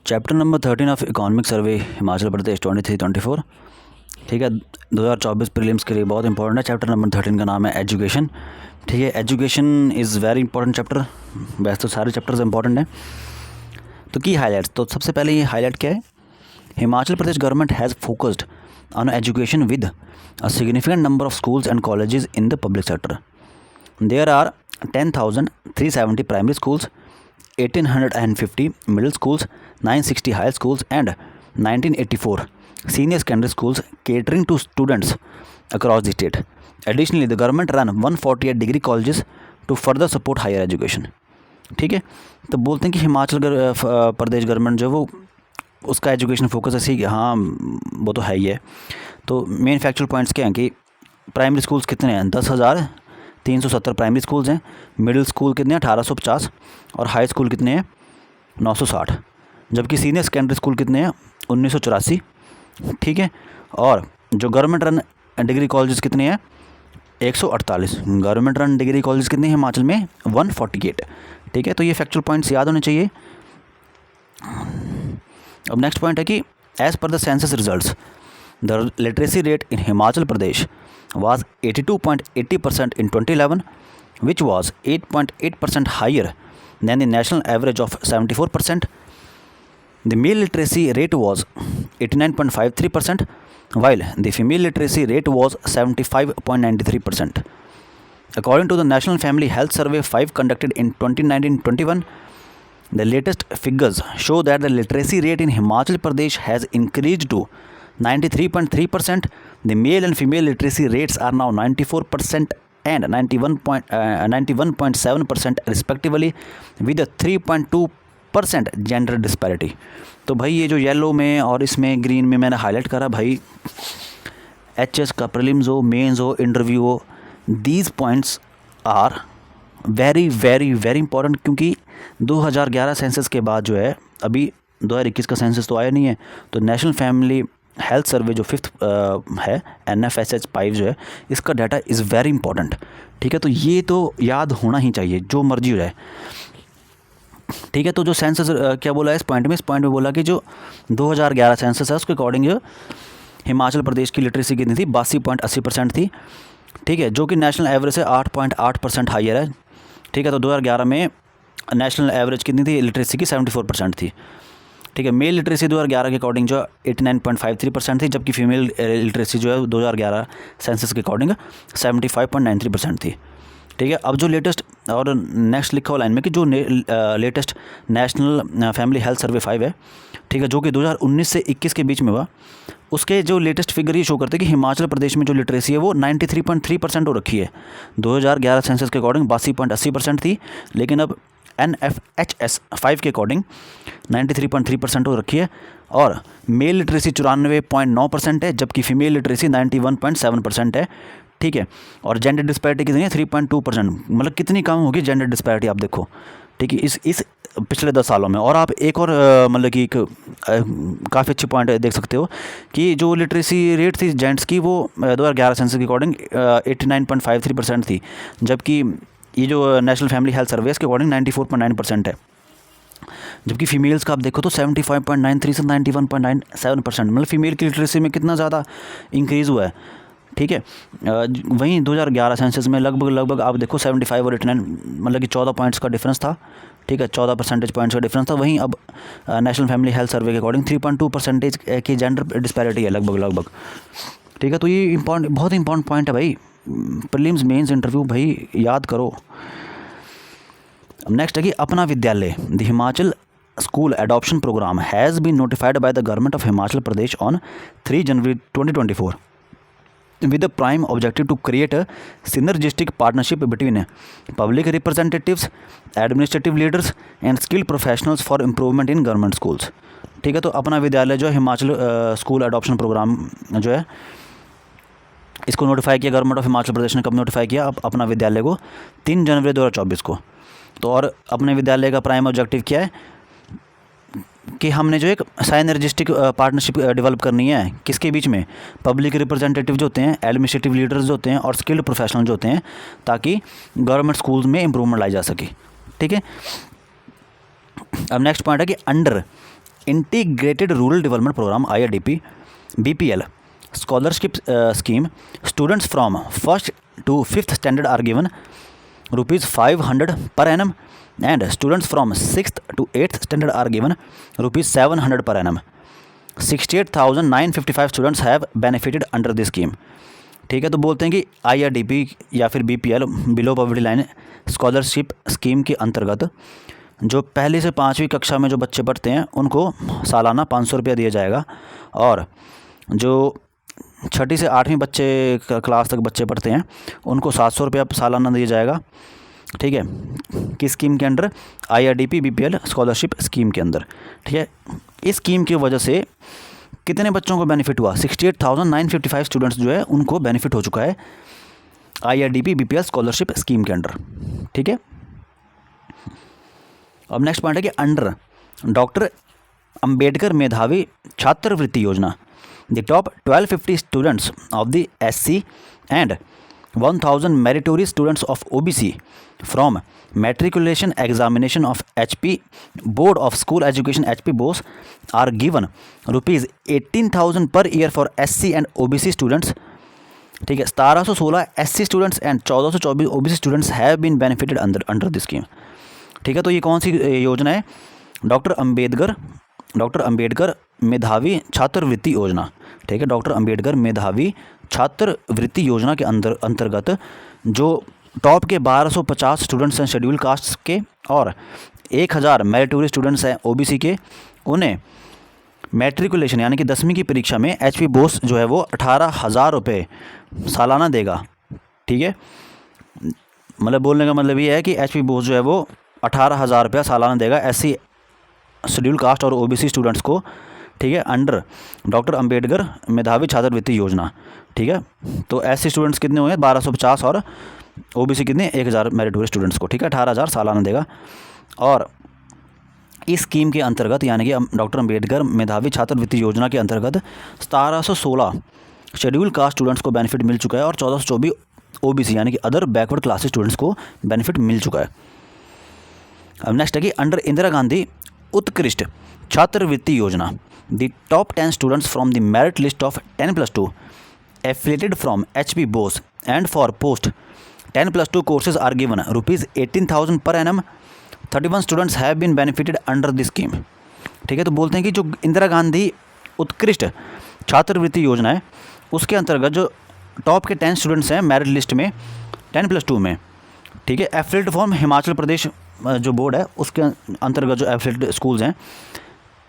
Chapter number 13 of economic survey Himachal Pradesh 23-24। ठीक है, 2024 prelims के लिए बहुत इंपॉर्टेंट है। चैप्टर नंबर 13 का नाम है एजुकेशन। ठीक है, education is very important chapter. वैसे तो सारे चैप्टर्स इंपॉर्टेंट हैं। तो की हाईलाइट्स, तो सबसे पहले ये हाईलाइट क्या है, Himachal Pradesh government has focused on education with a significant number of schools and colleges in the public sector. There are 10,370 primary schools, 1,850 middle schools, 960 high schools and 1984 senior secondary schools catering to students across the state. Additionally, the government ran 148 degree colleges to further support higher education. ठीक है, तो बोलते हैं कि Himachal Pradesh government जो वो उसका education focus ऐसे ही, हाँ वो तो है ही है। तो मेन फैक्चुअल पॉइंट्स क्या हैं कि प्राइमरी स्कूल्स कितने हैं, 10,370 प्राइमरी स्कूल्स हैं, मिडिल स्कूल कितने हैं 1,850 और हाई स्कूल कितने हैं 960, जबकि सीनियर सेकेंडरी स्कूल कितने हैं 1,984। ठीक है, और जो गवर्नमेंट रन डिग्री कॉलेजेस कितने हैं 148। गवर्नमेंट रन डिग्री कॉलेजेस कितने हैं हिमाचल में 148। ठीक है, तो ये फैक्चुअल पॉइंट्स याद होने चाहिए। अब नेक्स्ट पॉइंट है कि as per the census results the literacy rate in Himachal Pradesh was 82.80% in 2011, which was 8.8% higher than the national average of 74%. The male literacy rate was 89.53%, while the female literacy rate was 75.93%. According to the National Family Health Survey 5 conducted in 2019-21, the latest figures show that the literacy rate in Himachal Pradesh has increased to 93.3%. The male and female literacy rates are now 94% and 91.7% respectively, with a 3.2% gender disparity. तो भाई ये जो yellow में और इसमें green में मैंने highlight करा, भाई एचएस का प्रीलिम्स हो, मेंस हो, इंटरव्यू हो, these points are very very very important, क्योंकि 2011 सेंसस के बाद जो है, अभी 2021 का सेंसस तो आया नहीं है, तो नेशनल फैमिली हेल्थ सर्वे जो 5th है NFSH 5 जो है, इसका डाटा इज़ वेरी इंपॉर्टेंट। ठीक है, तो ये तो याद होना ही चाहिए जो मर्जी हो जाए। ठीक है, तो जो सेंसस क्या बोला है इस पॉइंट में बोला कि जो 2011 सेंसस है उसके अकॉर्डिंग जो हिमाचल प्रदेश की लिटरेसी कितनी थी 82.80% थी। ठीक है, जो कि नेशनल एवरेज से 8.8% हाइयर है। ठीक है, तो 2011 में नेशनल एवरेज कितनी थी लिटरेसी की 74% थी। ठीक है, मेल लिटरेसी 2011 के अकॉर्डिंग जो 89.53% थी, जबकि फीमेल लिटरेसी जो है 2011 सेंसस के अकॉर्डिंग 75.93% थी। ठीक है, अब जो लेटेस्ट और नेक्स्ट लिखा हुआ लाइन में कि जो latest national family health survey 5 है, ठीक है, जो कि 2019 से 21 के बीच में हुआ, उसके जो लेटेस्ट फिगर ये शो करते हैं कि हिमाचल प्रदेश में जो लिटरेसी है वो 93.3% हो रखी है। 2011 सेंसस के अकॉर्डिंग 82.80% थी, लेकिन अब NFHS 5 के अकॉर्डिंग 93.3% हो रखी है। और मेल लिटरेसी 94.9% है, जबकि फीमेल लिटरेसी 91.7% है। ठीक है, और जेंडर डिस्पैरिटी कितनी है 3.2%, मतलब कितनी कम होगी जेंडर डिस्पैरिटी आप देखो। ठीक है, इस पिछले 10 सालों में। और आप एक और मतलब कि काफ़ी अच्छी पॉइंट देख सकते हो कि जो लिटरेसी रेट थी जेंट्स की वो 2011 सेंसस के अकॉर्डिंग 89.53% थी, जबकि ये जो नेशनल फैमिली हेल्थ सर्विस के अकॉर्डिंग 94.9% है। जबकि फीमेल्स का आप देखो तो 75.93 से 91.97%, मतलब फीमेल की लिटरेसी में कितना ज़्यादा इंक्रीज़ हुआ है। ठीक है, वहीं 2011 सेंसस में लगभग आप देखो 75 और 89, मतलब कि 14 पॉइंट्स का डिफरेंस था। ठीक है, 14 परसेंटेज पॉइंट्स का डिफरेंस था। वहीं अब नेशनल फैमिली हेल्थ सर्वे के अकॉर्डिंग 3.2% की जेंडर डिस्पैरिटी है लगभग। ठीक है, तो ये बहुत इंपॉर्टेंट पॉइंट है भाई, प्रीलिम्स मेंस इंटरव्यू भाई याद करो। अब नेक्स्ट है कि Apna Vidyalaya, the Himachal school adoption programme has been notified by the government of Himachal Pradesh on 3 January 2024 with the prime objective to create a synergistic partnership between public representatives, administrative leaders and skilled professionals for improvement in government schools. ठीक है, तो अपना विद्यालय जो Himachal school adoption programme जो है, इसको notify किया गवर्नमेंट ऑफ हिमाचल प्रदेश ने। कब नोटिफाई किया? अपना विद्यालय को 3 जनवरी 2024 को। तो और अपने विद्यालय का प्राइम ऑब्जेक्टिव क्या है कि हमने जो एक साइनर्जिस्टिक पार्टनरशिप डेवलप करनी है, किसके बीच में? पब्लिक रिप्रेजेंटेटिव जो होते हैं, एडमिनिस्ट्रेटिव लीडर्स जो होते हैं और स्किल्ड प्रोफेशनल जो होते हैं, ताकि गवर्नमेंट स्कूल्स में इम्प्रूवमेंट लाई जा सके। ठीक है, अब नेक्स्ट पॉइंट है कि under integrated rural development programme IRDP BPL scholarship scheme students from first to fifth standard are given ₹500 per annum and students from 6th to 8th standard are given ₹700 per annum. 68,955 students have benefited under this scheme. ठीक है, तो बोलते हैं कि IRDP या फिर BPL below poverty line scholarship scheme के अंतर्गत जो पहली से 5वीं कक्षा में जो बच्चे पढ़ते हैं उनको सालाना 500 रुपया दिया जाएगा, और जो 6ठी से 8वीं बच्चे क्लास तक बच्चे पढ़ते हैं उनको 700 रुपया सालाना दिया जाएगा। ठीक है, किस स्कीम के under? IRDP BPL scholarship scheme के अंदर। ठीक है, इस स्कीम की वजह से कितने बच्चों को बेनिफिट हुआ? 68,955 स्टूडेंट्स जो है उनको बेनिफिट हो चुका है IRDP BPL स्कॉलरशिप स्कीम के अंडर। ठीक है, अब नेक्स्ट पॉइंट है कि अंडर डॉक्टर अंबेडकर मेधावी छात्रवृत्ति योजना the top 1250 students of the SC and 1000 meritorious students of OBC from matriculation examination of HP Board of School Education HP BOS are given ₹18,000 per year for SC and OBC students. ठीक है, 1716 SC students and 1424 OBC students have been benefited under this scheme. ठीक है, तो ये कौन सी योजना है? Doctor Ambedkar मेधावी छात्रवृत्ति योजना। ठीक है, डॉक्टर अंबेडकर मेधावी छात्रवृत्ति योजना के अंतर्गत जो टॉप के 1250 स्टूडेंट्स हैं शेड्यूल कास्ट के और 1000 मेरिटोरियस स्टूडेंट्स हैं OBC के, उन्हें मैट्रिकुलेशन यानी कि 10वीं की परीक्षा में HP बोस जो है वो 18,000 रुपये सालाना देगा। ठीक है, मतलब बोलने का मतलब ये है कि HP बोस जो है वो 18,000 रुपया सालाना देगा SC शेड्यूल कास्ट और OBC स्टूडेंट्स को। ठीक है, अंडर डॉक्टर अंबेडकर मेधावी छात्रवृत्ति योजना। ठीक है, तो SC स्टूडेंट्स कितने हुए? 1250 और OBC कितने? 1000 मेरिटोरियस स्टूडेंट्स को। ठीक है, 18,000 सालाना देगा। और इस स्कीम के अंतर्गत यानी कि डॉक्टर अंबेडकर मेधावी छात्रवृत्ति योजना के अंतर्गत 1716 शेड्यूल कास्ट स्टूडेंट्स को बेनिफिट मिल चुका है और 1424 OBC यानी कि अदर बैकवर्ड क्लासेस स्टूडेंट्स को बेनिफिट मिल चुका है। अब नेक्स्ट है कि अंडर इंदिरा गांधी उत्कृष्ट छात्रवृत्ति योजना the top 10 students from the merit list of 10+2 affiliated from HP BOS and for post 10+2 courses are given ₹18,000 per annum. 31 students have been benefited under this scheme. ठीक है, तो बोलते हैं कि जो इंदिरा गांधी उत्कृष्ट छात्रवृत्ति योजना है उसके अंतर्गत जो टॉप के 10 स्टूडेंट्स हैं मेरिट लिस्ट में 10+2 में, ठीक है, एफिलिएटेड फ्रॉम हिमाचल प्रदेश जो बोर्ड है उसके अंतर्गत जो एफिलिएटेड स्कूल्स हैं,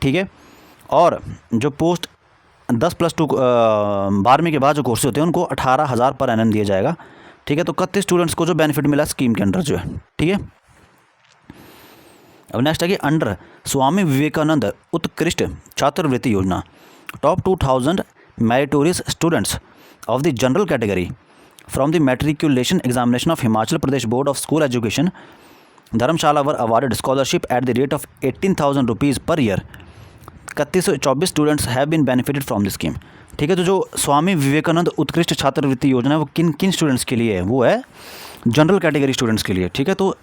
ठीक है, और जो पोस्ट 10+2 12वीं के बाद जो कोर्सेज होते हैं उनको 18,000 पर एनम दिया जाएगा। ठीक है, तो 31 स्टूडेंट्स को जो बेनिफिट मिला स्कीम के अंडर जो है। ठीक है, अब नेक्स्ट है कि अंडर स्वामी विवेकानंद उत्कृष्ट छात्रवृत्ति योजना top 2000 meritorious students of the general category from the matriculation examination of Himachal Pradesh board of school education Dharamshala were awarded scholarship at the rate of 18,000 rupees per year. 3124 students have been benefited from this scheme. ठीक है, तो जो स्वामी विवेकानंद उत्कृष्ट छात्रवृत्ति योजना है वो किन किन स्टूडेंट्स के लिए है? वो है जनरल कैटेगरी स्टूडेंट्स के लिए। ठीक है, तो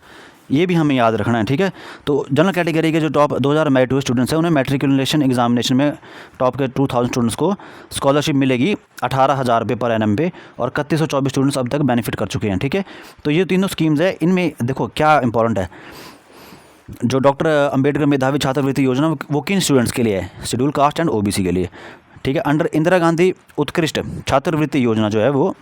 ये भी हमें याद रखना है। ठीक है, तो जनरल कैटेगरी के जो टॉप 2000 मेरिटोरियस स्टूडेंट्स हैं उन्हें मैट्रिकुलेशन एग्जामिनेशन में टॉप के 2000 स्टूडेंट्स को स्कॉलरशिप मिलेगी 18,000 रुपये पर एनम पे, और 3124 स्टूडेंट्स अब तक बेनिफिट कर चुके हैं। ठीक है, तो ये तीनों स्कीम्स है। इनमें देखो क्या इंपॉर्टेंट है, जो डॉक्टर अंबेडकर मेधावी छात्रवृत्ति योजना वो किन स्टूडेंट्स के लिए है? शेड्यूल कास्ट एंड OBC के लिए। ठीक है, अंडर इंदिरा गांधी उत्कृष्ट छात्रवृत्ति योजना जो है वो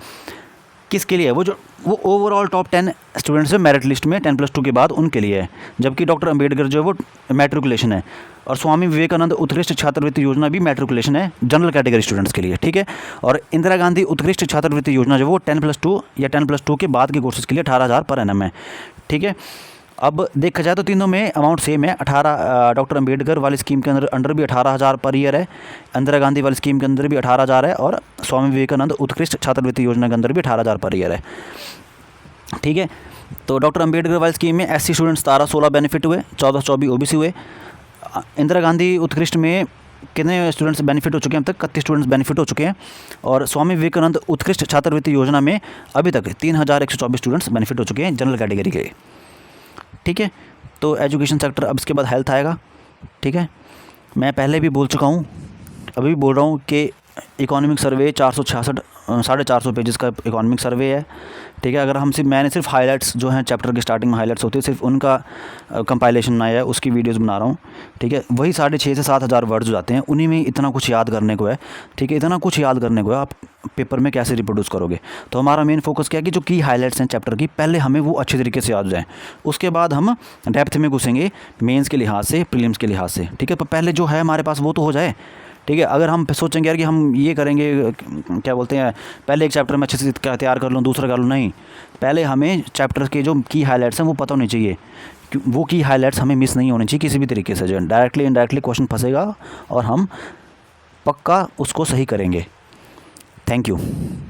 किसके लिए है? वो ओवरऑल टॉप 10 स्टूडेंट्स है मेरिट लिस्ट में 10+2 के बाद उनके लिए है, जबकि डॉक्टर अंबेडकर जो है वो मैट्रिकुलेशन है, और स्वामी विवेकानंद उत्कृष्ट छात्रवृत्ति योजना भी मैट्रिकुलेशन है जनरल कैटेगरी स्टूडेंट्स के लिए। ठीक है, और इंदिरा गांधी उत्कृष्ट छात्रवृत्ति योजना जो वो 10+2 या 10+2 के बाद के कोर्सेज के लिए 18,000 पर एनम है। ठीक है, अब देखा जाए तो तीनों में अमाउंट सेम है। 18 डॉक्टर अंबेडकर वाली स्कीम के अंदर भी 18,000 पर ईयर है, इंदिरा गांधी वाली स्कीम के अंदर भी 18,000 है, और स्वामी विवेकानंद उत्कृष्ट छात्रवृत्ति योजना के अंदर भी 18,000 पर ईयर है। ठीक है, तो डॉक्टर अंबेडकर वाली स्कीम में SC स्टूडेंट्स 1716 बेनिफिट हुए, 1424 OBC हुए। इंदिरा गांधी उत्कृष्ट में कितने स्टूडेंट्स बेनिफिट हो चुके हैं? अब तक 31 स्टूडेंट्स बेनिफिट हो चुके हैं, और स्वामी विवेकानंद उत्कृष्ट छात्रवृत्ति योजना में अभी तक 3124 स्टूडेंट्स बेनिफिट हो चुके हैं जनरल कैटेगरी के। ठीक है, तो एजुकेशन सेक्टर, अब इसके बाद हेल्थ आएगा। ठीक है, मैं पहले भी बोल चुका हूँ, अभी भी बोल रहा हूँ कि इकोनॉमिक सर्वे 466 450 पेजेस का इकोनॉमिक सर्वे है, ठीक है। अगर हम मैंने सिर्फ हाइलाइट्स जो हैं चैप्टर के स्टार्टिंग में हाइलाइट्स होती है, सिर्फ उनका कंपाइलेशन बनाया है, उसकी वीडियोस बना रहा हूँ, ठीक है। वही 6,500 से 7,000 वर्ड्स हो जाते हैं, उन्हीं में इतना कुछ याद करने को है, ठीक है। इतना कुछ याद करने को है, आप पेपर में कैसे रिप्रोड्यूस करोगे। तो हमारा मेन फोकस क्या है कि जो की हाइलाइट्स हैं चैप्टर की, पहले हमें वो अच्छे तरीके से याद हो जाए, उसके बाद हम डेप्थ में घुसेंगे मेंस के लिहाज से, प्रीलिम्स के लिहाज से, ठीक है। पर पहले जो है हमारे पास वो तो हो जाए, ठीक है। अगर हम सोचेंगे यार कि हम ये करेंगे, क्या बोलते हैं, पहले एक चैप्टर में अच्छे से तैयार कर लूँ, दूसरा कर लूँ, नहीं, पहले हमें चैप्टर के जो की हाइलाइट्स हैं वो पता होनी चाहिए। वो की हाइलाइट्स हमें मिस नहीं होनी चाहिए किसी भी तरीके से, जो डायरेक्टली इनडायरेक्टली क्वेश्चन फंसेगा और हम पक्का उसको सही करेंगे। Thank you.